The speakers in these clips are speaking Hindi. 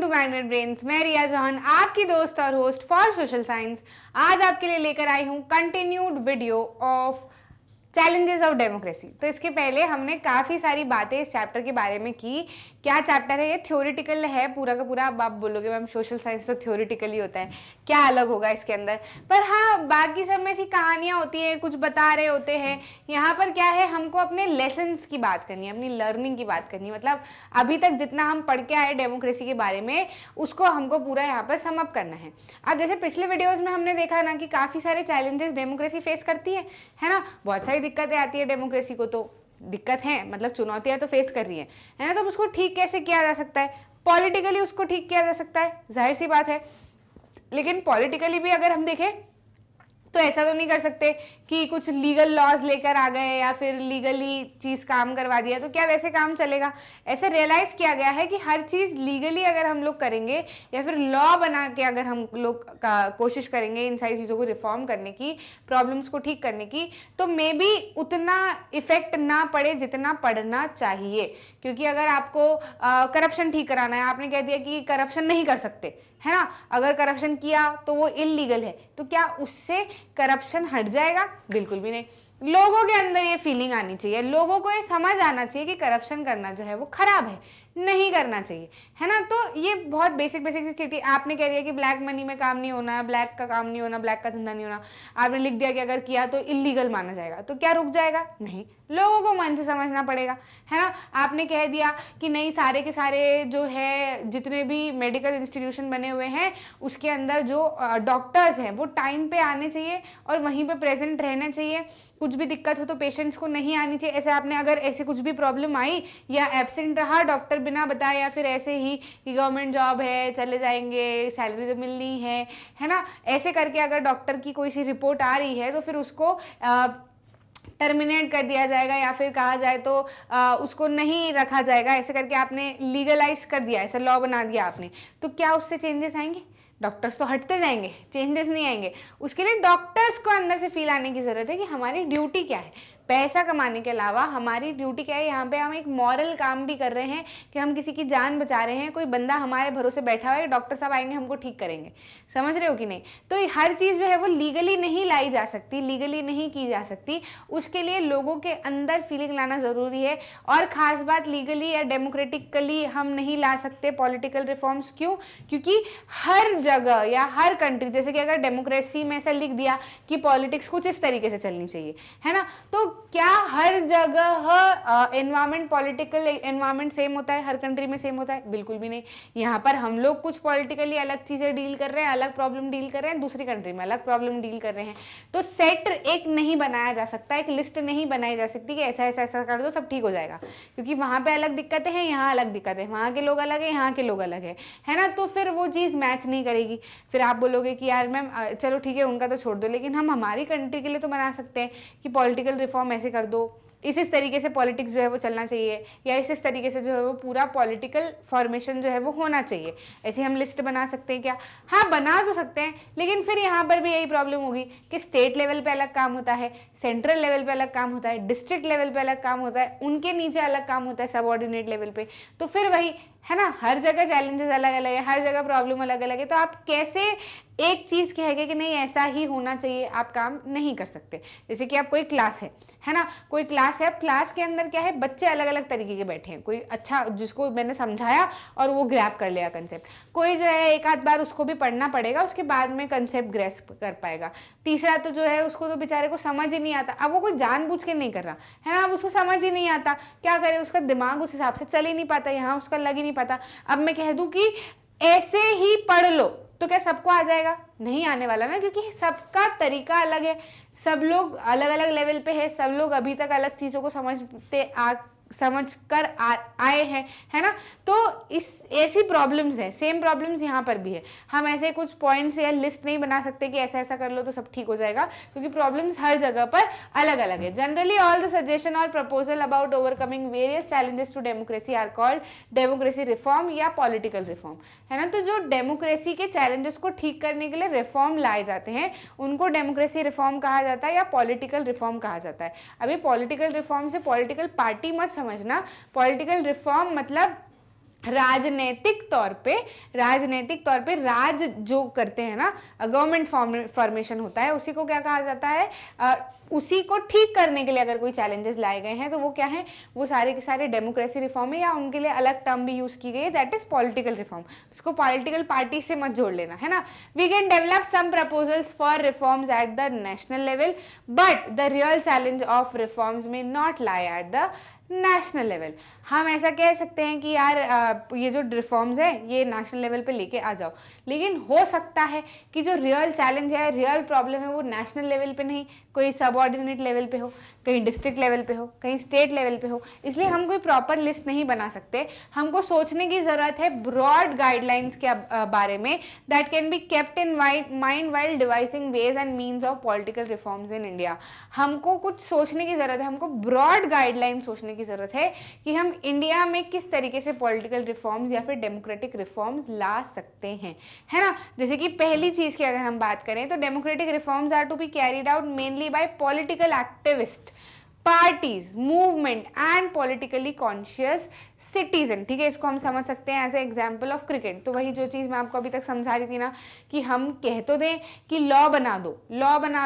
Welcome to magnet brains. मैं रिया जॉन, आपकी दोस्त और होस्ट फॉर सोशल साइंस। आज आपके लिए लेकर आई हूँ continued video of challenges of democracy. तो इसके पहले हमने काफ़ी सारी बातें इस चैप्टर के बारे में की। क्या चैप्टर है ये? थ्योरेटिकल है पूरा का पूरा। अब आप बोलोगे मैम सोशल साइंस तो थ्योरेटिकल ही होता है, क्या अलग होगा इसके अंदर? पर हाँ, बाकी सब में ऐसी कहानियाँ होती हैं, कुछ बता रहे होते हैं। यहाँ पर क्या है, हमको अपने लेसन्स की बात करनी है, अपनी लर्निंग की बात करनी है। मतलब अभी तक जितना हम पढ़ के आए डेमोक्रेसी के बारे में, उसको हमको पूरा यहाँ पर सम अप करना है। अब जैसे पिछले वीडियोज़ में हमने देखा ना कि काफ़ी सारे चैलेंजेस डेमोक्रेसी फेस करती है ना। बहुत सारी दिक्कतें आती है डेमोक्रेसी को, तो दिक्कत है मतलब चुनौतियां तो फेस कर रही है ना। तो उसको ठीक कैसे किया जा सकता है? पॉलिटिकली उसको ठीक किया जा सकता है, जाहिर सी बात है। लेकिन पॉलिटिकली भी अगर हम देखें तो ऐसा तो नहीं कर सकते कि कुछ लीगल लॉज लेकर आ गए या फिर लीगली चीज़ काम करवा दिया, तो क्या वैसे काम चलेगा? ऐसे रियलाइज़ किया गया है कि हर चीज़ लीगली अगर हम लोग करेंगे या फिर लॉ बना के अगर हम लोग कोशिश करेंगे इन सारी चीज़ों को रिफॉर्म करने की, प्रॉब्लम्स को ठीक करने की, तो मे बी उतना इफेक्ट ना पड़े जितना पड़ना चाहिए। क्योंकि अगर आपको करप्शन ठीक कराना है, आपने कह दिया कि करप्शन नहीं कर सकते, है ना। अगर करप्शन किया तो वो इलीगल है, तो क्या उससे करप्शन हट जाएगा? बिल्कुल भी नहीं। लोगों के अंदर ये फीलिंग आनी चाहिए, लोगों को ये समझ आना चाहिए कि करप्शन करना जो है वो खराब है, नहीं करना चाहिए, है ना। तो ये बहुत बेसिक सी चीज़। आपने कह दिया कि ब्लैक मनी में काम नहीं होना, ब्लैक का काम नहीं होना, ब्लैक का धंधा नहीं होना। आपने लिख दिया कि अगर किया तो इलीगल माना जाएगा, तो क्या रुक जाएगा? नहीं, लोगों को मन से समझना पड़ेगा, है ना। आपने कह दिया कि नहीं, सारे के सारे जो है जितने भी मेडिकल इंस्टीट्यूशन बने हुए हैं उसके अंदर जो डॉक्टर्स हैं वो टाइम पे आने चाहिए और वहीं पे प्रेजेंट रहना चाहिए। कुछ भी दिक्कत हो तो पेशेंट्स को नहीं आनी चाहिए। ऐसे आपने अगर ऐसे कुछ भी प्रॉब्लम आई या एब्सेंट रहा डॉक्टर बिना बताए, या फिर ऐसे ही कि गवर्नमेंट जॉब है चले जाएंगे, सैलरी तो मिलनी है ना, ऐसे करके अगर डॉक्टर की कोई सी रिपोर्ट आ रही है तो फिर उसको टर्मिनेट कर दिया जाएगा, या फिर कहा जाए तो उसको नहीं रखा जाएगा। ऐसे करके आपने लीगलाइज कर दिया, ऐसा लॉ बना दिया आपने, तो क्या उससे चेंजेस आएंगे? डॉक्टर्स तो हटते जाएंगे, चेंजेस नहीं आएंगे। उसके लिए डॉक्टर्स को अंदर से फील आने की ज़रूरत है कि हमारी ड्यूटी क्या है। पैसा कमाने के अलावा हमारी ड्यूटी क्या है? यहाँ पे हम एक मॉरल काम भी कर रहे हैं कि हम किसी की जान बचा रहे हैं। कोई बंदा हमारे भरोसे बैठा हुआ है, डॉक्टर साहब आएंगे हमको ठीक करेंगे, समझ रहे हो कि नहीं। तो हर चीज़ जो है वो लीगली नहीं लाई जा सकती, लीगली नहीं की जा सकती। उसके लिए लोगों के अंदर फीलिंग लाना ज़रूरी है। और ख़ास बात, लीगली या डेमोक्रेटिकली हम नहीं ला सकते पॉलिटिकल रिफॉर्म्स। क्यों? क्योंकि हर जगह या हर कंट्री, जैसे कि अगर डेमोक्रेसी में ऐसा लिख दिया कि पॉलिटिक्स कुछ इस तरीके से चलनी चाहिए, है ना, तो क्या हर जगह एनवायरमेंट, पॉलिटिकल एनवायरमेंट सेम होता है? हर कंट्री में सेम होता है? बिल्कुल भी नहीं। यहाँ पर हम लोग कुछ पॉलिटिकली अलग चीज़ें डील कर रहे हैं, अलग प्रॉब्लम डील कर रहे हैं, दूसरी कंट्री में अलग प्रॉब्लम डील कर रहे हैं। तो सेट एक नहीं बनाया जा सकता, एक लिस्ट नहीं बनाई जा सकती कि ऐसा ऐसा ऐसा कर दो सब ठीक हो जाएगा। क्योंकि वहाँ पे अलग दिक्कतें हैं, यहाँ अलग दिक्कतें हैं, वहाँ के लोग अलग है, यहाँ के लोग अलग है ना। तो फिर वो चीज़ मैच नहीं करेगी। फिर आप बोलोगे कि यार मैम चलो ठीक है, उनका तो छोड़ दो, लेकिन हम हमारी कंट्री के लिए तो बना सकते हैं कि पॉलिटिकल रिफॉर्म ऐसे कर दो, इस तरीके से पॉलिटिक्स जो है वो चलना चाहिए, या इस तरीके से जो है वो पूरा पॉलिटिकल फॉर्मेशन जो है वो होना चाहिए। ऐसी हम लिस्ट बना सकते हैं क्या? हाँ, बना तो सकते हैं, लेकिन फिर यहाँ पर भी यही प्रॉब्लम होगी कि स्टेट लेवल पे अलग काम होता है, सेंट्रल लेवल पे अलग काम होता है, डिस्ट्रिक्ट लेवल पे अलग काम होता है, उनके नीचे अलग काम होता है सबऑर्डिनेट लेवल पे। तो फिर वही है ना, हर जगह चैलेंजेस अलग अलग है, हर जगह प्रॉब्लम अलग अलग है। तो आप कैसे एक चीज़ कहेंगे कि नहीं ऐसा ही होना चाहिए? आप काम नहीं कर सकते। जैसे कि आप कोई क्लास है ना, कोई क्लास है, अब क्लास के अंदर क्या है, बच्चे अलग अलग तरीके के बैठे हैं। कोई अच्छा, जिसको मैंने समझाया और वो ग्रैप कर लिया कंसेप्ट, कोई जो है एक आध बार उसको भी पढ़ना पड़ेगा, उसके बाद में कंसेप्ट ग्रैस्प कर पाएगा। तीसरा तो जो है उसको तो बेचारे को समझ ही नहीं आता। अब वो कोई जानबूझ के नहीं कर रहा है ना, अब उसको समझ ही नहीं आता, क्या करे, उसका दिमाग उस हिसाब से चल ही नहीं पाता, यहाँ उसका लग ही नहीं पाता। अब मैं कह दूं कि ऐसे ही पढ़ लो तो क्या सबको आ जाएगा? नहीं आने वाला ना, क्योंकि सबका तरीका अलग है, सब लोग अलग अलग लेवल पे है, सब लोग अभी तक अलग चीज़ों को समझ कर आए हैं, है ना। तो इस ऐसी प्रॉब्लम्स है, सेम प्रॉब्लम्स यहाँ पर भी है। हम ऐसे कुछ पॉइंट्स या लिस्ट नहीं बना सकते कि ऐसा ऐसा कर लो तो सब ठीक हो जाएगा, क्योंकि प्रॉब्लम्स हर जगह पर अलग अलग है। जनरली ऑल द सजेशन और proposal about overcoming various challenges to democracy are called democracy reform या पॉलिटिकल रिफॉर्म, है ना। तो जो डेमोक्रेसी के चैलेंजेस को ठीक करने के लिए रिफॉर्म लाए जाते हैं उनको डेमोक्रेसी रिफॉर्म कहा जाता है या पॉलिटिकल रिफॉर्म कहा जाता है। अभी पॉलिटिकल रिफॉर्म से पॉलिटिकल पार्टी मत समझना, पॉलिटिकल रिफॉर्म मतलब राजनीतिक तौर पे राज जो करते हैं ना, गवर्नमेंट फॉर्मेशन होता है, उसी को क्या कहा जाता है, उसी को ठीक करने के लिए अगर कोई चैलेंजेस लाए गए हैं तो वो क्या है, वो सारे के सारे डेमोक्रेसी रिफॉर्म है, या उनके लिए अलग टर्म भी यूज की गई है, दैट इज पॉलिटिकल रिफॉर्म। उसको पॉलिटिकल पार्टी से मत जोड़ लेना, है ना। We can develop some proposals for reforms at the national level, but the real challenge of reforms may not lie at the national level. हम ऐसा कह सकते हैं कि यार ये जो रिफॉर्म्स है ये नेशनल लेवल पे लेके आ जाओ, लेकिन हो सकता है कि जो रियल चैलेंज है, रियल प्रॉब्लम है, वो नेशनल लेवल पे नहीं, कोई सबऑर्डिनेट लेवल पे हो, कहीं डिस्ट्रिक्ट लेवल पे हो, कहीं स्टेट लेवल पे हो। इसलिए हम कोई प्रॉपर लिस्ट नहीं बना सकते। हमको सोचने की जरूरत है ब्रॉड गाइडलाइंस के बारे में, that can be kept in mind while devising ways and means of political reforms in India. हमको कुछ सोचने की जरूरत है, हमको ब्रॉड गाइडलाइन सोचने की जरूरत है कि हम इंडिया में किस तरीके से पॉलिटिकल रिफॉर्म्स या फिर डेमोक्रेटिक रिफॉर्म्स ला सकते हैं, है ना। जैसे कि पहली चीज की अगर हम बात करें तो democratic reforms are to be carried out mainly by political activist, parties, movement and politically conscious citizen. ठीक है, इसको हम समझ सकते हैं as a example of cricket. तो वही जो चीज मैं आपको अभी तक समझा रही थी ना, कि हम कह तो दें कि लॉ बना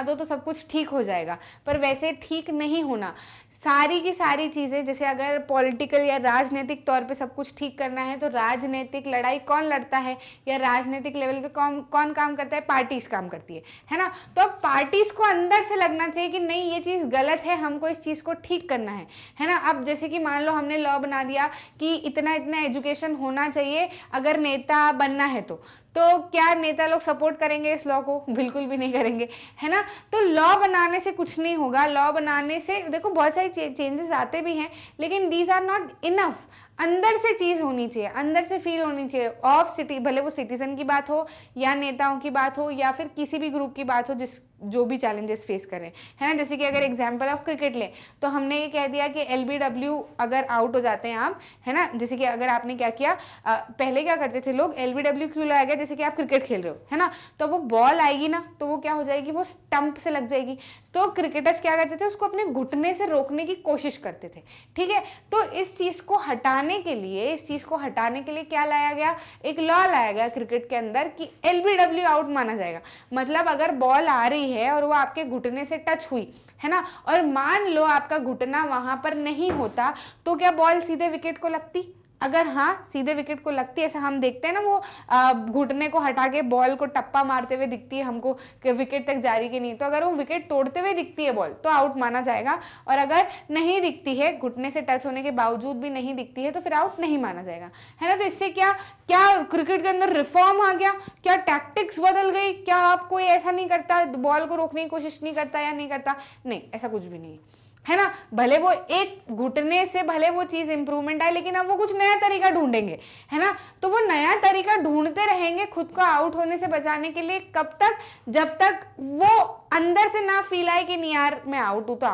दो तो सब कुछ ठीक हो जाएगा, पर वैसे ठीक नहीं होना। सारी की सारी चीजें, जैसे अगर पॉलिटिकल या राजनीतिक तौर पे सब कुछ ठीक करना है तो राजनीतिक लड़ाई कौन लड़ता है, या राजनीतिक लेवल पे कौन काम करता है, पार्टीज काम करती है ना। तो अब पार्टीज को अंदर से लगना चाहिए कि नहीं ये चीज गलत है, हमको इस चीज को ठीक करना है ना। अब जैसे कि मान लो हमने लॉ बना दिया कि इतना इतना एजुकेशन होना चाहिए अगर नेता बनना है तो क्या नेता लोग सपोर्ट करेंगे इस लॉ को? बिल्कुल भी नहीं करेंगे, है ना। तो लॉ बनाने से कुछ नहीं होगा। लॉ बनाने से देखो बहुत सारी चेंजेस आते भी हैं, लेकिन दीज आर नॉट इनफ। अंदर से चीज होनी चाहिए, अंदर से फील होनी चाहिए ऑफ सिटी, भले वो सिटीजन की बात हो या नेताओं की बात हो या फिर किसी भी ग्रुप की बात हो जो भी चैलेंजेस फेस करें, है ना। जैसे कि अगर एग्जांपल ऑफ क्रिकेट लें तो हमने ये कह दिया कि LBW अगर आउट हो जाते हैं आप, है ना। जैसे कि अगर आपने क्या किया, पहले क्या करते थे लोग, LBW क्यों लाया गया, जैसे कि आप क्रिकेट खेल रहे हो, है ना, तो वो बॉल आएगी ना तो वो क्या हो जाएगी, वो स्टंप से लग जाएगी। तो क्रिकेटर्स क्या करते थे, उसको अपने घुटने से रोकने की कोशिश करते थे। ठीक है, तो इस चीज को हटाने के लिए क्या लाया गया, एक लॉ लाया गया क्रिकेट के अंदर कि LBW आउट माना जाएगा। मतलब अगर बॉल आ रही है और वो आपके घुटने से टच हुई, है ना, और मान लो आपका घुटना वहां पर नहीं होता, तो क्या बॉल सीधे विकेट को लगती? अगर हाँ सीधे विकेट को लगती है, ऐसा हम देखते हैं ना, वो घुटने को हटा के बॉल को टप्पा मारते हुए दिखती है हमको कि विकेट तक जा रही कि नहीं, तो अगर वो विकेट तोड़ते हुए दिखती है बॉल तो आउट माना जाएगा, और अगर नहीं दिखती है, घुटने से टच होने के बावजूद भी नहीं दिखती है, तो फिर आउट नहीं माना जाएगा, है ना। तो इससे क्या क्रिकेट के अंदर रिफॉर्म आ गया, क्या टैक्टिक्स बदल गई, क्या आप कोई ऐसा नहीं करता, बॉल को रोकने की कोशिश नहीं करता या नहीं करता, नहीं, ऐसा कुछ भी नहीं है ना। भले वो एक घुटने से भले वो चीज इंप्रूवमेंट आए, लेकिन अब वो कुछ नया तरीका ढूंढेंगे, है ना। तो वो नया तरीका ढूंढते रहेंगे खुद को आउट होने से बचाने के लिए, कब तक, जब तक वो अंदर से ना फील आए कि नहीं यार मैं आउट हूं तो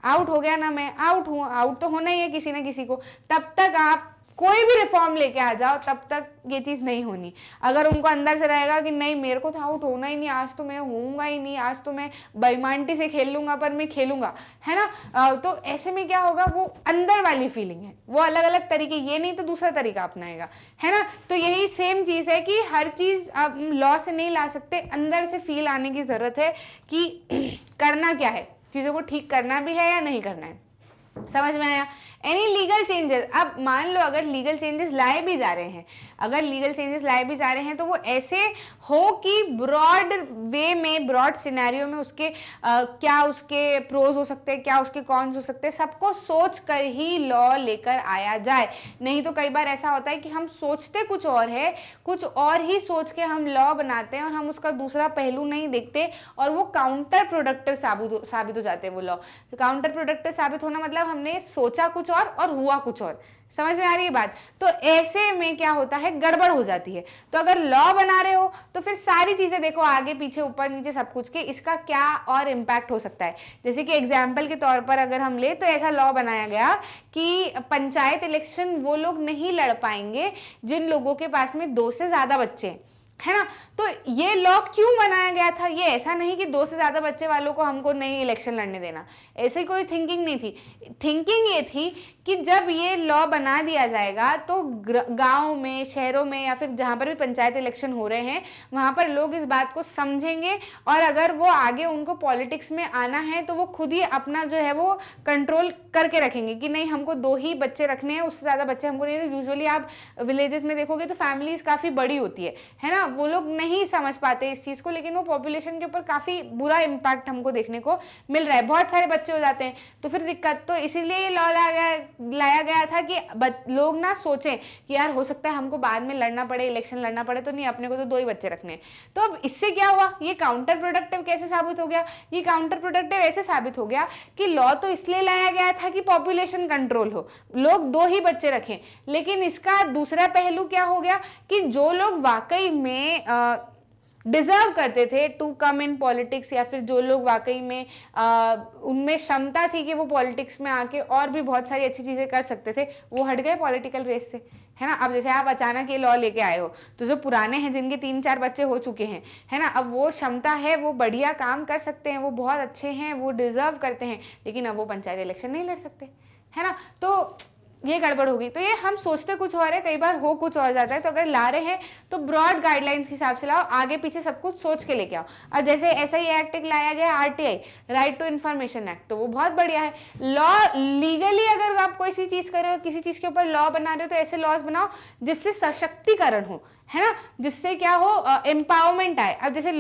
आउट हो गया ना, मैं आउट हूं, आउट तो होना ही है किसी ना किसी को। तब तक आप कोई भी रिफॉर्म लेके आ जाओ, तब तक ये चीज नहीं होनी। अगर उनको अंदर से रहेगा कि नहीं मेरे को तो आउट होना ही नहीं, आज तो मैं होऊंगा ही नहीं, आज तो मैं बेईमानी से खेल लूंगा पर मैं खेलूंगा, है ना। तो ऐसे में क्या होगा, वो अंदर वाली फीलिंग है, वो अलग अलग तरीके, ये नहीं तो दूसरा तरीका अपनाएगा, है ना। तो यही सेम चीज है कि हर चीज आप लॉ से नहीं ला सकते, अंदर से फील आने की जरूरत है कि करना क्या है, चीजों को ठीक करना भी है या नहीं करना है। समझ में आया। एनी लीगल चेंजेस, अब मान लो अगर लीगल चेंजेस लाए भी जा रहे हैं, तो वो ऐसे हो कि ब्रॉड वे में, ब्रॉड सिनेरियो में उसके क्या उसके प्रोज हो सकते हैं, क्या उसके कॉन्स हो सकते हैं, सबको सोच कर ही लॉ लेकर आया जाए। नहीं तो कई बार ऐसा होता है कि हम सोचते कुछ और है, कुछ और ही सोच के हम लॉ बनाते हैं और हम उसका दूसरा पहलू नहीं देखते, और वो काउंटर प्रोडक्टिव साबित हो जाते हैं वो लॉ। तो काउंटर प्रोडक्टिव साबित होना मतलब हमने सोचा कुछ और हुआ कुछ और। समझ में आ रही है बात। तो ऐसे में क्या होता है, गड़बड़ हो जाती है। तो अगर लॉ बना रहे हो तो फिर सारी चीजें देखो, आगे पीछे ऊपर नीचे सब कुछ के इसका क्या और इम्पैक्ट हो सकता है। जैसे कि एग्जाम्पल के तौर पर अगर हम ले, तो ऐसा लॉ बनाया गया कि पंचायत इलेक्शन वो लोग नहीं लड़ पाएंगे जिन लोगों के पास में 2 से ज्यादा बच्चे हैं। है ना। तो ये लॉ क्यों बनाया गया था? ये ऐसा नहीं कि 2 से ज्यादा बच्चे वालों को हमको नहीं इलेक्शन लड़ने देना, ऐसी कोई थिंकिंग नहीं थी। थिंकिंग ये थी कि जब ये लॉ बना दिया जाएगा तो गांव में, शहरों में या फिर जहां पर भी पंचायत इलेक्शन हो रहे हैं वहां पर लोग इस बात को समझेंगे, और अगर वो आगे उनको पॉलिटिक्स में आना है तो वो खुद ही अपना जो है वो कंट्रोल करके रखेंगे कि नहीं हमको 2 ही बच्चे रखने हैं, उससे ज्यादा बच्चे हमको नहीं। यूजुअली आप विलेजेस में देखोगे तो फैमिलीज काफी बड़ी होती है ना। वो लोग नहीं समझ पाते इस चीज को, लेकिन वो पॉपुलेशन के ऊपर काफी बुरा इम्पैक्ट हमको देखने को मिल रहा है। बहुत सारे बच्चे हो जाते हैं तो फिर दिक्कत। तो इसीलिए ये लॉ लाया गया था कि लोग ना सोचें कि यार हो सकता है हमको बाद में लड़ना पड़े, इलेक्शन लड़ना पड़े, तो नहीं, अपने को तो 2 ही बच्चे रखने हैं। तो अब इससे क्या हुआ? ये काउंटर प्रोडक्टिव कैसे साबित हो गया? ये काउंटर प्रोडक्टिव ऐसे साबित हो गया कि लॉ तो इसलिए लाया गया था कि पॉपुलेशन कंट्रोल हो, लोग 2 ही बच्चे रखें, लेकिन इसका दूसरा पहलू क्या हो गया कि जो लोग वाकई में डिजर्व करते थे टू कम इन पॉलिटिक्स, या फिर जो लोग वाकई में उनमें क्षमता थी कि वो पॉलिटिक्स में आके और भी बहुत सारी अच्छी चीजें कर सकते थे, वो हट गए पॉलिटिकल रेस से, है ना। अब जैसे आप अचानक ये लॉ लेके आए हो तो जो पुराने हैं जिनके 3-4 बच्चे हो चुके हैं, है ना, अब वो क्षमता है, वो बढ़िया काम कर सकते हैं, वो बहुत अच्छे हैं, वो डिजर्व करते हैं, लेकिन अब वो पंचायत इलेक्शन नहीं लड़ सकते, है ना। तो ये गड़बड़ होगी। तो ये हम सोचते कुछ और है, कई बार हो कुछ और जाता है। तो अगर ला रहे हैं तो ब्रॉड गाइडलाइंस के हिसाब से लाओ, आगे पीछे सब कुछ सोच के लेके आओ। अब जैसे ऐसा ही एक्ट एक लाया गया RTI, right to information act, तो वो बहुत बढ़िया है। लॉ लीगली अगर आप कोई सी चीज कर रहे हो, किसी चीज के ऊपर लॉ बना रहे हो, तो ऐसे लॉज बनाओ जिससे सशक्तिकरण हो, है ना, जिससे क्या हो, एम्पावरमेंट आए। अब जैसे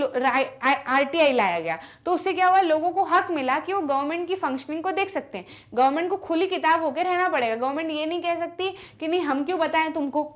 RTI लाया गया तो उससे क्या हुआ, लोगों को हक मिला कि वो गवर्नमेंट की फंक्शनिंग को देख सकते हैं। गवर्नमेंट को खुली किताब होकर रहना पड़ेगा। गवर्नमेंट ये नहीं कह सकती कि नहीं हम क्यों बताएं तुमको,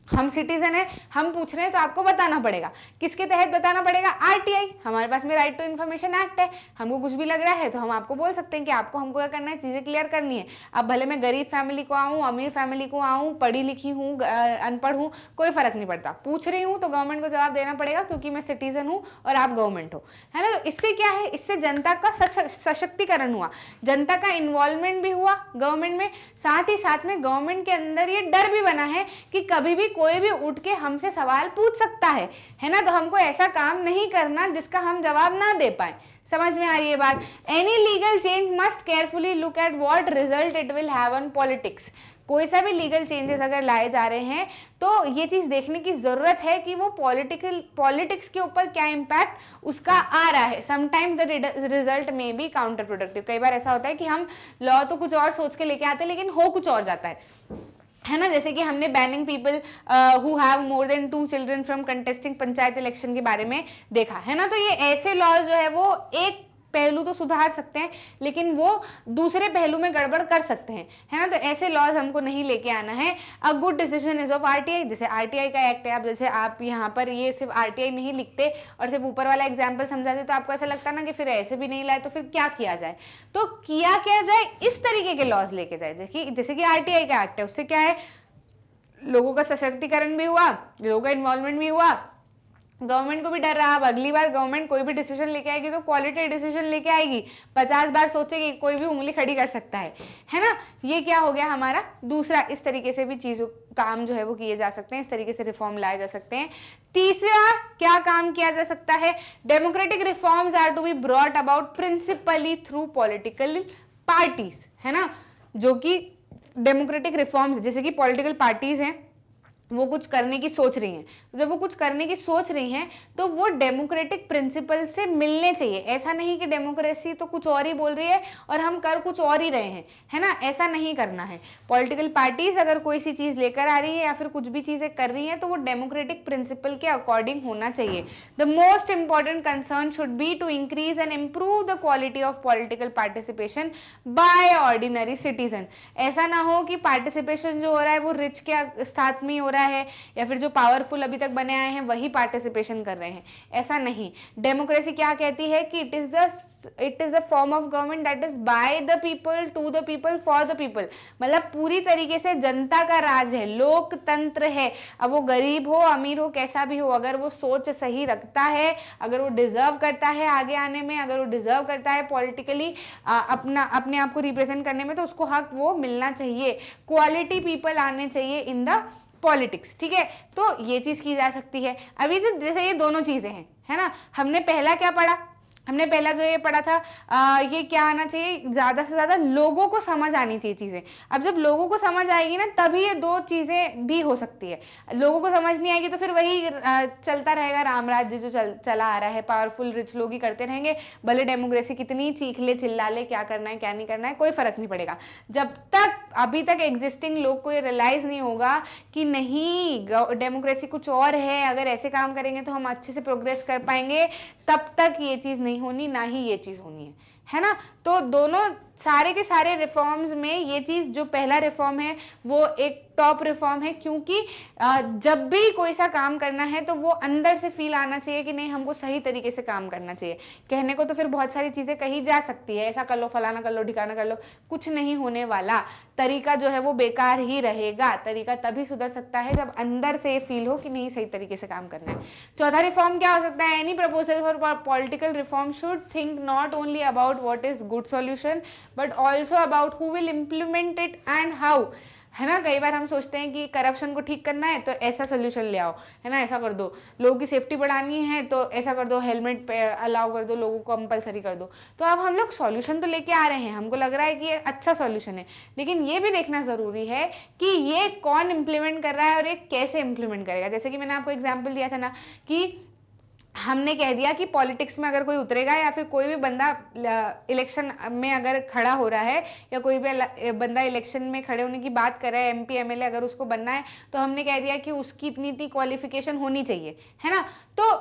हम सिटीजन है, हम पूछ रहे हैं तो आपको बताना पड़ेगा। किसके तहत बताना पड़ेगा? RTI, हमारे पास में राइट टू इन्फॉर्मेशन एक्ट है। हमको कुछ भी लग रहा है तो हम आपको बोल सकते हैं कि आपको हमको क्या करना है, चीजें क्लियर करनी है। अब भले मैं गरीब फैमिली को आऊँ, अमीर फैमिली को आऊँ, पढ़ी लिखी हूँ, अनपढ़ हूँ, कोई फर्क नहीं पड़ता, पूछ रही हूँ तो गवर्नमेंट को जवाब देना पड़ेगा क्योंकि मैं सिटीजन हूँ और आप गवर्नमेंट हो, है ना। तो इससे क्या है, इससे जनता का सशक्तिकरण हुआ, जनता का इन्वॉल्वमेंट भी हुआ गवर्नमेंट में। साथ ही साथ में गवर्नमेंट के अंदर ये डर भी बना है कि कभी भी कोई भी उठ के हमसे सवाल पूछ सकता है ना। तो हमको ऐसा काम नहीं करना जिसका हम जवाब ना दे पाए। समझ में आ रही है बात? Any legal change must carefully look at what result it will have on politics. कोई सा भी लीगल चेंजेस अगर लाए जा रहे हैं तो ये चीज देखने की जरूरत है कि वो पॉलिटिक्स के ऊपर क्या इम्पैक्ट उसका आ रहा है। समटाइम्स द रिजल्ट में बी काउंटर प्रोडक्टिव। कई बार ऐसा होता है कि हम लॉ तो कुछ और सोच के लेके आते हैं लेकिन हो कुछ और जाता है ना। जैसे कि हमने banning people who have more than 2 children from contesting panchayat election के बारे में देखा, है ना। तो ये ऐसे लॉ जो है वो एक पहलू तो सुधार सकते हैं लेकिन वो दूसरे पहलू में गड़बड़ कर सकते हैं, है ना। तो ऐसे लॉज हमको नहीं लेके आना है। A good decision is of RTI, जैसे RTI का एक्ट है। अब जैसे आप यहाँ पर ये सिर्फ RTI नहीं लिखते और सिर्फ ऊपर वाला एग्जाम्पल समझाते तो आपको ऐसा लगता ना कि फिर ऐसे भी नहीं लाए तो फिर क्या किया जाए। तो किया क्या जाए, इस तरीके के लॉज लेके जाए। जैसे कि RTI का एक्ट है, उससे क्या है, लोगों का सशक्तिकरण भी हुआ, लोगों का इन्वॉल्वमेंट भी हुआ, गवर्नमेंट को भी डर रहा। अब अगली बार गवर्नमेंट कोई भी डिसीजन लेके आएगी तो क्वालिटी डिसीजन लेके आएगी, 50 बार सोचेगी, कोई भी उंगली खड़ी कर सकता है ना। ये क्या हो गया हमारा दूसरा। इस तरीके से भी चीजों काम जो है वो किए जा सकते हैं, इस तरीके से रिफॉर्म लाए जा सकते हैं। तीसरा क्या काम किया जा सकता है, democratic reforms are to be brought about principally through political parties, है ना। जो कि डेमोक्रेटिक रिफॉर्म्स, जैसे कि पॉलिटिकल पार्टीज हैं, वो कुछ करने की सोच रही हैं। तो जब वो कुछ करने की सोच रही हैं तो वो डेमोक्रेटिक प्रिंसिपल से मिलने चाहिए। ऐसा नहीं कि डेमोक्रेसी तो कुछ और ही बोल रही है और हम कर कुछ और ही रहे हैं, है ना। ऐसा नहीं करना है। पॉलिटिकल पार्टीज अगर कोई सी चीज लेकर आ रही है या फिर कुछ भी चीजें कर रही हैं तो वो डेमोक्रेटिक प्रिंसिपल के अकॉर्डिंग होना चाहिए। The most important concern should be to increase and improve the quality of political participation by ordinary citizen. ऐसा ना हो कि पार्टिसिपेशन जो हो रहा है वो रिच के साथ में हो रहा है या फिर जो पावरफुल अभी तक बने आए हैं वही पार्टिसिपेशन कर रहे हैं, ऐसा नहीं। डेमोक्रेसी क्या कहती है कि it is the form of government that is by the people, to the people, for the people. मतलब पूरी तरीके से जनता का राज है, लोकतंत्र है। अब वो गरीब हो, अमीर हो, कैसा भी हो, अगर वो सोच सही रखता है, अगर वो डिजर्व करता है आगे आने में, अगर वो डिजर्व करता है पॉलिटिकली अपने आप को रिप्रेजेंट करने में, तो उसको हक वो मिलना चाहिए। क्वालिटी पीपल आने चाहिए इन द पॉलिटिक्स, ठीक है। तो ये चीज की जा सकती है। अभी जो जैसे ये दोनों चीजें हैं, है ना, हमने पहला क्या पढ़ा, हमने पहला जो ये पढ़ा था ये क्या आना चाहिए, ज्यादा से ज्यादा लोगों को समझ आनी चाहिए चीजें। अब जब लोगों को समझ आएगी ना तभी ये दो चीजें भी हो सकती है। लोगों को समझ नहीं आएगी तो फिर वही चलता रहेगा राम राज्य जो चला आ रहा है, पावरफुल रिच लोग ही करते रहेंगे, भले डेमोक्रेसी कितनी चीख ले चिल्ला ले, क्या करना है क्या नहीं करना है कोई फर्क नहीं पड़ेगा। जब तक अभी तक एग्जिस्टिंग लोग को ये रियलाइज नहीं होगा कि नहीं डेमोक्रेसी कुछ और है, अगर ऐसे काम करेंगे तो हम अच्छे से प्रोग्रेस कर पाएंगे, तब तक ये चीज नहीं होनी, ना ही ये चीज होनी है ना। तो दोनों सारे के सारे रिफॉर्म्स में ये चीज जो पहला रिफॉर्म है वो एक टॉप रिफॉर्म है, क्योंकि जब भी कोई सा काम करना है तो वो अंदर से फील आना चाहिए कि नहीं हमको सही तरीके से काम करना चाहिए। कहने को तो फिर बहुत सारी चीजें कही जा सकती है, ऐसा कर लो, फलाना कर लो, ठिकाना कर लो, कुछ नहीं होने वाला। तरीका जो है वो बेकार ही रहेगा। तरीका तभी सुधर सकता है जब अंदर से ये फील हो कि नहीं सही तरीके से काम करना है। चौथा रिफॉर्म क्या हो सकता है, any proposal for political reform should think not only about what is good solution but also about who will implement it and how, है ना। कई बार हम सोचते हैं कि करप्शन को ठीक करना है तो ऐसा सोल्यूशन ले आओ, है ना, ऐसा कर दो, लोगों की सेफ्टी बढ़ानी है तो ऐसा कर दो, हेलमेट पे अलाउ कर दो, लोगों को कंपलसरी कर दो। तो अब हम लोग सॉल्यूशन तो लेके आ रहे हैं, हमको लग रहा है कि ये अच्छा सॉल्यूशन है, लेकिन ये भी देखना जरूरी है कि ये कौन इम्प्लीमेंट कर रहा है और ये कैसे इम्प्लीमेंट करेगा। जैसे कि मैंने आपको एग्जाम्पल दिया था ना कि हमने कह दिया कि पॉलिटिक्स में अगर कोई उतरेगा या फिर कोई भी बंदा इलेक्शन में अगर खड़ा हो रहा है या कोई भी बंदा इलेक्शन में खड़े होने की बात कर रहा है, एमपी एमएलए अगर उसको बनना है, तो हमने कह दिया कि उसकी इतनी क्वालिफिकेशन होनी चाहिए, है ना। तो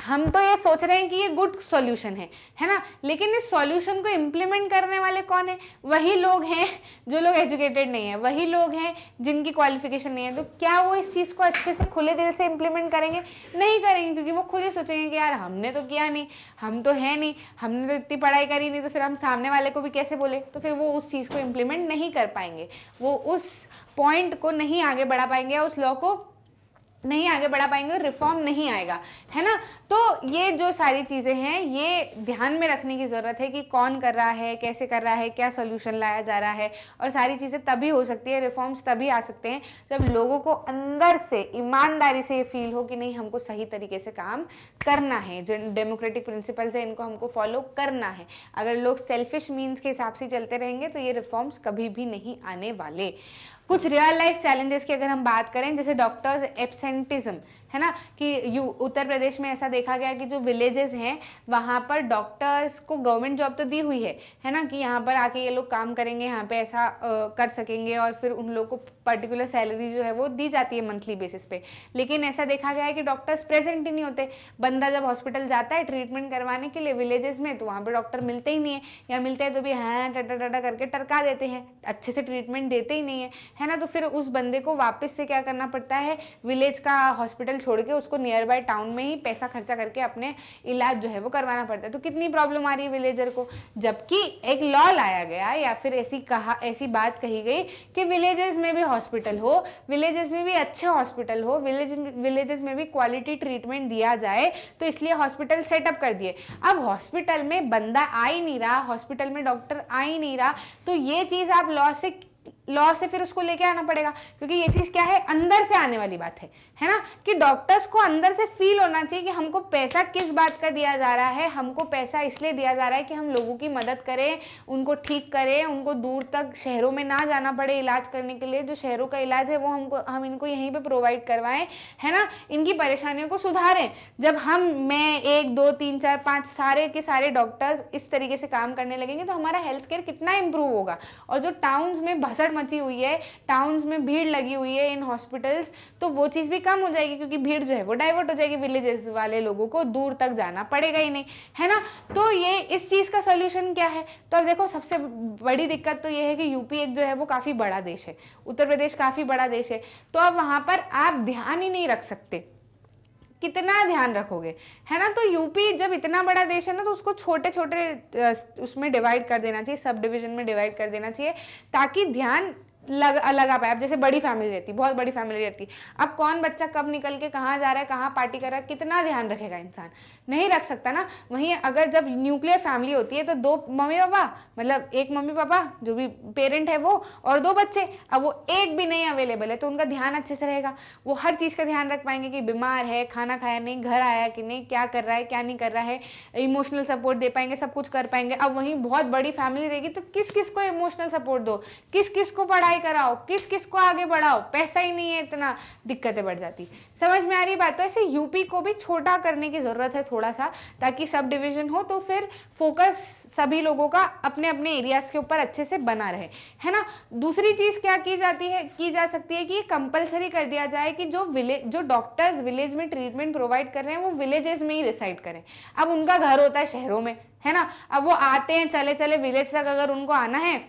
हम तो ये सोच रहे हैं कि ये गुड सॉल्यूशन है ना, लेकिन इस सॉल्यूशन को इम्प्लीमेंट करने वाले कौन है, वही लोग हैं जो लोग एजुकेटेड नहीं है, वही लोग हैं जिनकी क्वालिफिकेशन नहीं है। तो क्या वो इस चीज़ को अच्छे से खुले दिल से इम्प्लीमेंट करेंगे? नहीं करेंगे, क्योंकि वो खुद ही सोचेंगे कि यार हमने तो किया नहीं, हम तो है नहीं, हमने तो इतनी पढ़ाई करी नहीं, तो फिर हम सामने वाले को भी कैसे बोले। तो फिर वो उस चीज़ को इम्प्लीमेंट नहीं कर पाएंगे, वो उस पॉइंट को नहीं आगे बढ़ा पाएंगे, उस लॉ को नहीं आगे बढ़ा पाएंगे, रिफॉर्म नहीं आएगा, है ना। तो ये जो सारी चीजें हैं ये ध्यान में रखने की जरूरत है कि कौन कर रहा है, कैसे कर रहा है, क्या सॉल्यूशन लाया जा रहा है। और सारी चीजें तभी हो सकती है, रिफॉर्म्स तभी आ सकते हैं जब लोगों को अंदर से ईमानदारी से ये फील हो कि नहीं हमको सही तरीके से काम करना है, जो डेमोक्रेटिक प्रिंसिपल्स है इनको हमको फॉलो करना है। अगर लोग सेल्फिश मीन्स के हिसाब से चलते रहेंगे तो ये रिफॉर्म्स कभी भी नहीं आने वाले। कुछ रियल लाइफ चैलेंजेस की अगर हम बात करें, जैसे डॉक्टर्स एब्सेंटिज्म, है ना, कि उत्तर प्रदेश में ऐसा देखा गया कि जो विलेजेस हैं वहाँ पर डॉक्टर्स को गवर्नमेंट जॉब तो दी हुई है ना, कि यहाँ पर आके ये लोग काम करेंगे, यहाँ पे ऐसा कर सकेंगे, और फिर उन लोगों को पर्टिकुलर सैलरी जो है वो दी जाती है मंथली बेसिस पे। लेकिन ऐसा देखा गया है कि डॉक्टर्स प्रेजेंट ही नहीं होते। बंदा जब हॉस्पिटल जाता है ट्रीटमेंट करवाने के लिए विलेजेस में, तो वहाँ पर डॉक्टर मिलते ही नहीं है, या मिलते हैं तो भी हाँ टटा टटा करके टरका देते हैं, अच्छे से ट्रीटमेंट देते ही नहीं है ना। तो फिर उस बंदे को वापस से क्या करना पड़ता है, विलेज का हॉस्पिटल छोड़ के उसको नियर बाय टाउन में ही पैसा खर्चा करके अपने इलाज जो है वो करवाना पड़ता है। तो कितनी प्रॉब्लम आ रही है विलेजर को, जबकि एक लॉ लाया गया या फिर ऐसी बात कही गई कि विलेजेस में भी हॉस्पिटल हो, विलेजेस में भी अच्छे हॉस्पिटल हो, विलेजेस में भी क्वालिटी ट्रीटमेंट दिया जाए, तो इसलिए हॉस्पिटल सेटअप कर दिए। अब हॉस्पिटल में बंदा आ ही नहीं रहा, हॉस्पिटल में डॉक्टर आ ही नहीं रहा, तो ये चीज आप लॉ से फिर उसको लेके आना पड़ेगा, क्योंकि ये चीज क्या है, अंदर से आने वाली बात है ना, कि डॉक्टर्स को अंदर से फील होना चाहिए कि हमको पैसा किस बात का दिया जा रहा है। हमको पैसा इसलिए दिया जा रहा है कि हम लोगों की मदद करें, उनको ठीक करें, उनको दूर तक शहरों में ना जाना पड़े इलाज करने के लिए। जो शहरों का इलाज है वो हम इनको यहीं पे प्रोवाइड करवाएं, है ना, इनकी परेशानियों को सुधारें। जब मैं 1 2 3 4 5 सारे के सारे डॉक्टर्स इस तरीके से काम करने लगेंगे तो हमारा हेल्थ केयर कितना इंप्रूव होगा। और जो टाउन्स में भसड़ मची हुई है, टाउन्स में भीड़ लगी हुई है इन हॉस्पिटल्स, तो वो चीज भी कम हो जाएगी, क्योंकि भीड़ जो है वो डाइवर्ट हो जाएगी, विलेजेस वाले लोगों को दूर तक जाना पड़ेगा ही नहीं, है ना। तो ये इस चीज का सॉल्यूशन क्या है, तो अब देखो सबसे बड़ी दिक्कत तो ये है कि यूपी एक जो है वो काफी बड़ा देश है, उत्तर प्रदेश काफी बड़ा देश है, तो अब वहां पर आप ध्यान ही नहीं रख सकते। कितना ध्यान रखोगे, है ना। तो यूपी जब इतना बड़ा देश है ना, तो उसको छोटे छोटे उसमें डिवाइड कर देना चाहिए, सब डिवीजन में डिवाइड कर देना चाहिए, ताकि ध्यान लगा पाए। अब जैसे बड़ी फैमिली रहती, बहुत बड़ी फैमिली रहती, अब कौन बच्चा कब निकल के कहाँ जा रहा है, कहाँ पार्टी कर रहा है, कितना ध्यान रखेगा इंसान, नहीं रख सकता ना। वहीं अगर जब न्यूक्लियर फैमिली होती है तो 2 मम्मी पापा, मतलब एक मम्मी पापा जो भी पेरेंट है वो, और 2 बच्चे, अब वो एक भी नहीं अवेलेबल है तो उनका ध्यान अच्छे से रहेगा, वो हर चीज़ का ध्यान रख पाएंगे कि बीमार है, खाना खाया नहीं, घर आया कि नहीं, क्या कर रहा है क्या नहीं कर रहा है, इमोशनल सपोर्ट दे पाएंगे, सब कुछ कर पाएंगे। अब वहीं बहुत बड़ी फैमिली रहेगी तो किस किस को इमोशनल सपोर्ट दो, किस किस को पढ़ाई कराओ, किस किस को आगे बढ़ाओ, पैसा ही नहीं है, इतना दिक्कतें बढ़ जाती। समझ में आ रही बात? तो ऐसे यूपी को भी छोटा करने की जरूरत है थोड़ा सा, ताकि सब डिवीजन हो तो फिर फोकस सभी लोगों का अपने अपने एरियाज के ऊपर अच्छे से बना रहे, है ना। दूसरी चीज क्या की जा सकती है कि कंपलसरी कर दिया जाए कि जो डॉक्टर्स विलेज में ट्रीटमेंट प्रोवाइड कर रहे हैं वो विलेजेस में ही रिसाइड करें। अब उनका घर होता है शहरों में, है ना, अब वो आते हैं चले चले विलेज तक, अगर उनको आना है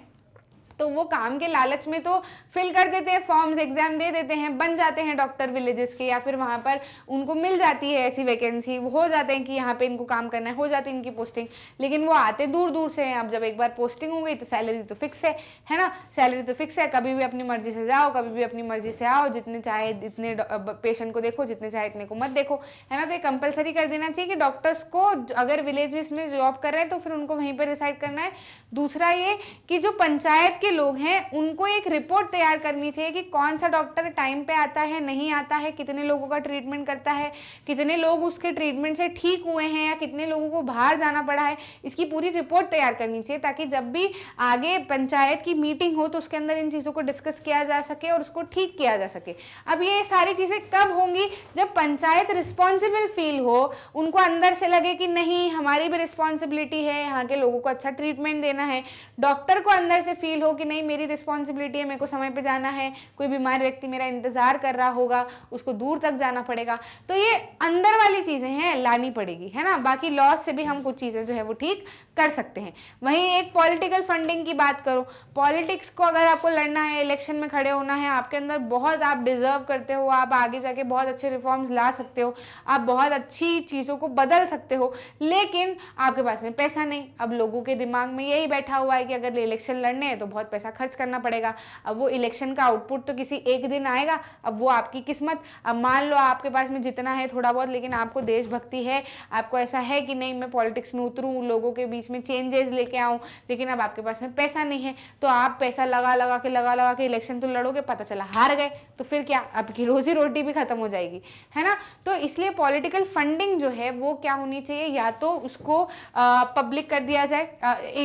तो वो काम के लालच में तो फिल कर देते हैं फॉर्म्स, एग्जाम दे देते हैं, बन जाते हैं डॉक्टर विलेजेस के, या फिर वहाँ पर उनको मिल जाती है ऐसी वैकेंसी, हो जाते हैं कि यहाँ पे इनको काम करना है, हो जाती है इनकी पोस्टिंग, लेकिन वो आते दूर दूर से हैं। अब जब एक बार पोस्टिंग हो गई तो सैलरी तो फिक्स है ना, सैलरी तो फिक्स है, कभी भी अपनी मर्जी से जाओ, कभी भी अपनी मर्जी से आओ, जितने चाहे इतने पेशेंट को देखो, जितने चाहे इतने को मत देखो, है ना। तो ये कंपलसरी कर देना चाहिए कि डॉक्टर्स को अगर विलेज में जॉब कर रहे हैं तो फिर उनको वहीं पर रिसाइड करना है। दूसरा ये कि जो पंचायत लोग हैं उनको एक रिपोर्ट तैयार करनी चाहिए कि कौन सा डॉक्टर टाइम पे आता है, नहीं आता है, कितने लोगों का ट्रीटमेंट करता है, कितने लोग उसके ट्रीटमेंट से ठीक हुए हैं या कितने लोगों को बाहर जाना पड़ा है, इसकी पूरी रिपोर्ट तैयार करनी चाहिए, ताकि जब भी आगे पंचायत की मीटिंग हो तो उसके अंदर इन चीज़ों को डिस्कस किया जा सके और उसको ठीक किया जा सके। अब ये सारी चीज़ें कब होंगी? जब पंचायत रिस्पॉन्सिबल फील हो, उनको अंदर से लगे कि नहीं हमारी भी रिस्पॉन्सिबिलिटी है, यहाँ के लोगों को अच्छा ट्रीटमेंट देना है, डॉक्टर को अंदर से फील हो कि नहीं मेरी रिस्पॉन्सिबिलिटी है, मेरे को समय पे जाना है, कोई बीमार व्यक्ति मेरा इंतजार कर रहा होगा, उसको दूर तक जाना पड़ेगा। तो ये अंदर वाली चीजें हैं, लानी पड़ेगी, है ना। बाकी लॉस से भी हम कुछ चीजें जो है वो ठीक कर सकते हैं। वहीं एक पॉलिटिकल फंडिंग की बात करो, पॉलिटिक्स को अगर आपको लड़ना है, इलेक्शन में खड़े होना है, आपके अंदर बहुत आप डिजर्व करते हो, आप आगे जाके बहुत अच्छे रिफॉर्म्स ला सकते हो, आप बहुत अच्छी चीज़ों को बदल सकते हो, लेकिन आपके पास में पैसा नहीं। अब लोगों के दिमाग में यही बैठा हुआ है कि अगर इलेक्शन लड़ने हैं तो बहुत पैसा खर्च करना पड़ेगा। अब वो इलेक्शन का आउटपुट तो किसी एक दिन आएगा, अब वो आपकी किस्मत। अब मान लो आपके पास में जितना है थोड़ा बहुत, लेकिन आपको देशभक्ति है, आपको ऐसा है कि नहीं मैं पॉलिटिक्स में उतरूँ, लोगों के बीच में चेंजेस लेके आऊँ, लेकिन अब आपके पास में पैसा नहीं है, तो आप पैसा लगा लगा के इलेक्शन तो लड़ोगे, पता चला हार गए, तो फिर क्या, आपकी रोजी रोटी भी खत्म हो जाएगी, है ना। तो इसलिए पॉलिटिकल फंडिंग जो है वो क्या होनी चाहिए, या तो उसको पब्लिक कर दिया जाए,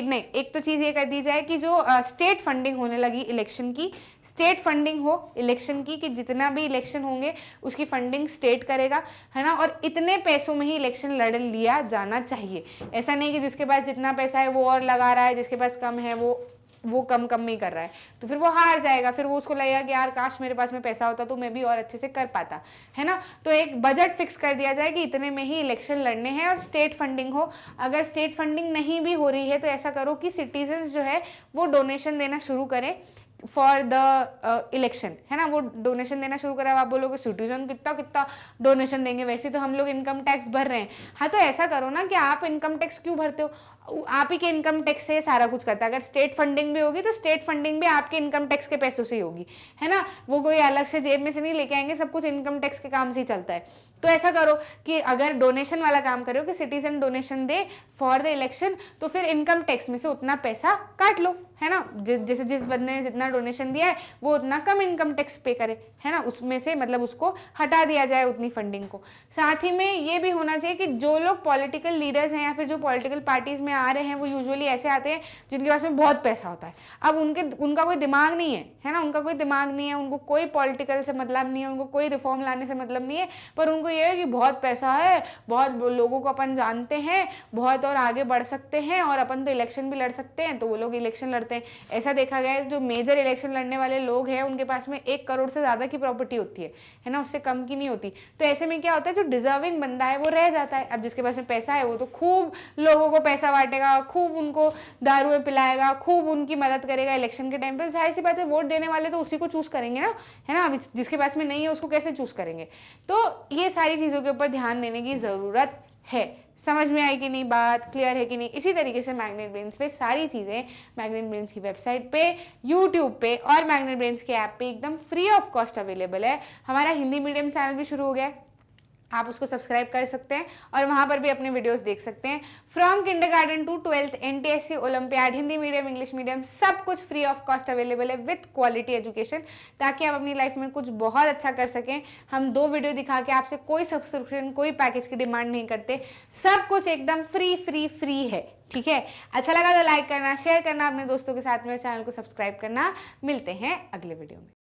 नहीं, एक तो चीज़ ये कर दी जाए कि जो स्टेट फंडिंग होने लगी इलेक्शन की, स्टेट फंडिंग हो इलेक्शन की, कि जितना भी इलेक्शन होंगे उसकी फंडिंग स्टेट करेगा, है ना, और इतने पैसों में ही इलेक्शन लड़ लिया जाना चाहिए। ऐसा नहीं कि जिसके पास जितना पैसा है वो और लगा रहा है, जिसके पास कम है वो कम ही कर रहा है, तो फिर वो हार जाएगा, फिर वो उसको लगेगा कि यार काश मेरे पास में पैसा होता तो मैं भी और अच्छे से कर पाता, है ना। तो एक बजट फिक्स कर दिया जाए कि इतने में ही इलेक्शन लड़ने हैं और स्टेट फंडिंग हो। अगर स्टेट फंडिंग नहीं भी हो रही है तो ऐसा करो कि सिटीजन जो है वो डोनेशन देना शुरू करें फॉर द इलेक्शन, है ना, वो डोनेशन देना शुरू करा। आप बोलोगे सिटीजन कितना कितना डोनेशन देंगे, वैसे तो हम लोग इनकम टैक्स भर रहे हैं। हाँ, तो ऐसा करो ना कि आप इनकम टैक्स क्यों भरते हो, आप ही के इनकम टैक्स से सारा कुछ करता है। अगर स्टेट फंडिंग भी होगी तो स्टेट फंडिंग भी आपके इनकम टैक्स के पैसों से ही होगी, है ना, वो कोई अलग से जेब में से नहीं लेके आएंगे, सब कुछ इनकम टैक्स के काम से ही चलता है। तो ऐसा करो कि अगर डोनेशन वाला काम करो कि citizen donation they for the election, तो फिर इनकम टैक्स में से उतना पैसा काट लो, है ना, जैसे जिस बंदे ने जितना डोनेशन दिया है वो उतना कम इनकम टैक्स पे करे, है ना, उसमें से मतलब उसको हटा दिया जाए उतनी फंडिंग को। साथ ही में ये भी होना चाहिए कि जो लोग पॉलिटिकल लीडर्स हैं या फिर जो पॉलिटिकल पार्टीज में आ रहे हैं वो यूजुअली ऐसे आते हैं जिनके पास में बहुत पैसा होता है। अब उनका कोई दिमाग नहीं है ना, उनका कोई दिमाग नहीं है, उनको कोई पॉलिटिकल से मतलब नहीं है, उनको कोई रिफॉर्म लाने से मतलब नहीं है, पर उनको ये है कि बहुत पैसा है, बहुत लोगों को अपन जानते हैं, बहुत और आगे बढ़ सकते हैं और अपन तो इलेक्शन भी लड़ सकते हैं, तो वो लोग इलेक्शन लड़ते हैं। ऐसा देखा गया है जो मेजर इलेक्शन लड़ने वाले लोग हैं उनके पास में 1 करोड़ से ज्यादा की प्रॉपर्टी होती है ना, उससे कम की नहीं होती। तो ऐसे में क्या होता है, जो डिजर्विंग बंदा है वो रह जाता है। अब जिसके पास में पैसा है वो तो खूब लोगों को पैसा बांटेगा, खूब उनको दारू पिलाएगा, खूब उनकी मदद करेगा इलेक्शन के टाइम पे। जाहिर सी बात है वोट देने वाले तो उसी को चूज करेंगे ना, है ना। जिसके पास में नहीं है उसको कैसे चूज करेंगे। तो ये सारी चीजों के ऊपर ध्यान देने की जरूरत है। समझ में आई कि नहीं, बात क्लियर है कि नहीं? इसी तरीके से मैग्नेट ब्रेन्स पे सारी चीज़ें मैग्नेट ब्रेन्स की वेबसाइट पे, यूट्यूब पे और मैग्नेट ब्रेन्स के ऐप पे एकदम फ्री ऑफ कॉस्ट अवेलेबल है। हमारा हिंदी मीडियम चैनल भी शुरू हो गया है, आप उसको सब्सक्राइब कर सकते हैं और वहाँ पर भी अपने वीडियोस देख सकते हैं। From kindergarten to 12th NTSC olympiad, Hindi medium, English medium, सब कुछ फ्री ऑफ कॉस्ट अवेलेबल है विथ क्वालिटी एजुकेशन, ताकि आप अपनी लाइफ में कुछ बहुत अच्छा कर सकें। हम 2 वीडियो दिखा के आपसे कोई सब्सक्रिप्शन, कोई पैकेज की डिमांड नहीं करते, सब कुछ एकदम फ्री फ्री फ्री है, ठीक है? अच्छा लगा तो लाइक करना, शेयर करना अपने दोस्तों के साथ में, चैनल को सब्सक्राइब करना। मिलते हैं अगले वीडियो में।